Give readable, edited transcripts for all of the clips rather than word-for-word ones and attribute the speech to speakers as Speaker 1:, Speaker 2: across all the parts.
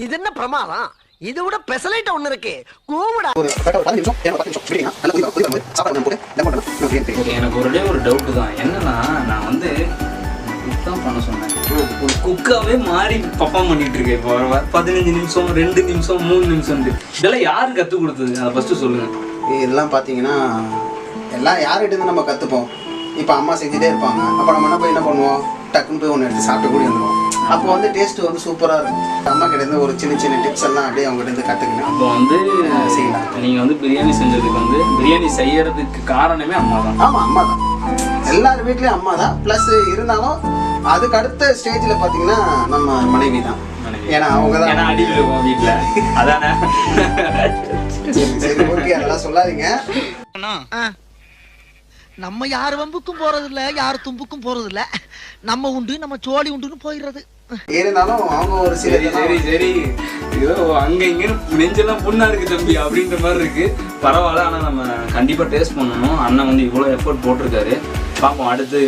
Speaker 1: இது என்ன பிரமாதம்? இதை விட பெசலைட் ஒண்ணு இருக்கு. கூவுடா.
Speaker 2: எனக்கு ஒரே ஒரு டவுட் தான். என்னன்னா நான் வந்து குக் பண்ண சொன்னேன். ஒரு குக்காவே மாறி பர்ஃபார்ம் பண்ணிட்டு இருக்கேன். இப்போ 15 நிமிஷம் 2 நிமிஷம் 3 நிமிஷம் இதெல்லாம் யாரு கற்றுக் கொடுத்தது? அதை ஃபர்ஸ்ட் சொல்லுங்க.
Speaker 3: இதெல்லாம் பார்த்தீங்கன்னா எல்லாம் யார்கிட்ட நம்ம கற்றுப்போம். இப்போ அம்மா செஞ்சுட்டே இருப்பாங்க. அப்போ நம்ம என்ன போய் என்ன பண்ணுவோம், டக்குன்னு போய் ஒன்று எடுத்து சாப்பிட்டு கூட வந்துடுவோம். அப்போ வந்து டேஸ்ட் வந்து சூப்பராக இருக்கும். அம்மா கிட்டேருந்து ஒரு சின்ன சின்ன டிப்ஸ் எல்லாம் அப்படியே அவங்ககிட்ட கற்றுக்கணும்.
Speaker 2: அப்போ வந்து
Speaker 3: செய்யலாம்.
Speaker 2: நீங்கள் வந்து பிரியாணி செஞ்சதுக்கு வந்து பிரியாணி செய்யறதுக்கு காரணமே அம்மா தான்.
Speaker 3: ஆமாம், அம்மா தான். எல்லார் வீட்லேயும் அம்மா தான். ப்ளஸ் இருந்தாலும் அதுக்கு அடுத்த ஸ்டேஜில் பார்த்தீங்கன்னா நம்ம மனைவி தான். ஏன்னா அவங்க தான்
Speaker 2: அடி விழுவோம் வீட்டில். அதானே?
Speaker 3: சரி, ஓகே, அதெல்லாம் சொல்லாதீங்க.
Speaker 1: நம்ம யார் வம்புக்கும் போறது இல்ல, யார் தும்புக்கும் போறது இல்ல. நம்ம உண்டு, நம்ம சோழி உண்டுன்னு போயிடுறது.
Speaker 3: இருந்தாலும் அவங்க ஒரு சில
Speaker 2: சரி ஏதோ அங்க இங்க நெஞ்செல்லாம் புண்ணா இருக்கு தம்பி அப்படின்ற மாதிரி இருக்கு. பரவாயில்ல. ஆனா நம்ம கண்டிப்பா டேஸ்ட் பண்ணணும். அண்ணன் வந்து இவ்வளவு எஃபோர்ட் போட்டிருக்காரு. பார்ப்போம். அடுத்து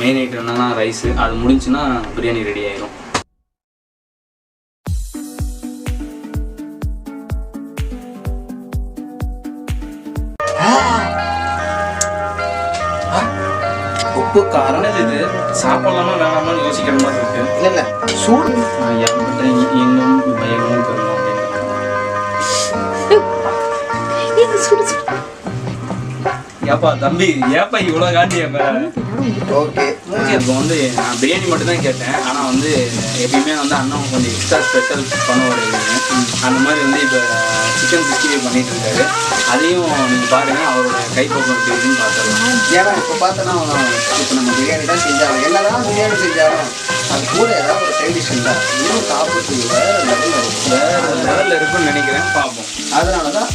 Speaker 2: மெயின் ஐட்டம் என்னன்னா ரைஸ். அது முடிஞ்சுன்னா பிரியாணி ரெடி ஆயிடும். உப்பு காரம் இது சாப்பிடலாமா வேணாமான்னு யோசிக்கிற மாதிரி இருக்கு.
Speaker 3: இல்லை சூடு
Speaker 2: எங்கும் பயமும் பெறணும் ஏப்பா தம்பி, ஏப்பா இவ்வளோ காட்டியப்ப.
Speaker 3: ஓகே,
Speaker 2: இப்போ வந்து நான் பிரியாணி மட்டும் தான் கேட்டேன். ஆனால் வந்து எப்பயுமே வந்து அண்ணன் கொஞ்சம் எக்ஸ்ட்ரா ஸ்பெஷல் பண்ணுவார். அந்த மாதிரி வந்து இப்போ சிக்கன் 65 பண்ணிட்டு இருக்காரு. அதையும் நீங்கள் பாருங்க, அவரோட கைப்பக்கம் எப்படி இருக்குன்னு பார்த்துடலாம்.
Speaker 3: ஏன்னா இப்போ பார்த்தோன்னா இப்போ நம்ம பிரியாணி தான் செஞ்சாலும் என்னதான் பிரியாணி செஞ்சாலும் அது கூட ஏதாவது ஒரு சைட் டிஷ் இருந்தால் இன்னும் சாப்பிட்டு வேறு லெவலில் இருக்கும்.
Speaker 2: வேறு லெவலில் இருக்குன்னு நினைக்கிறேன். பார்ப்போம்.
Speaker 3: அதனால தான்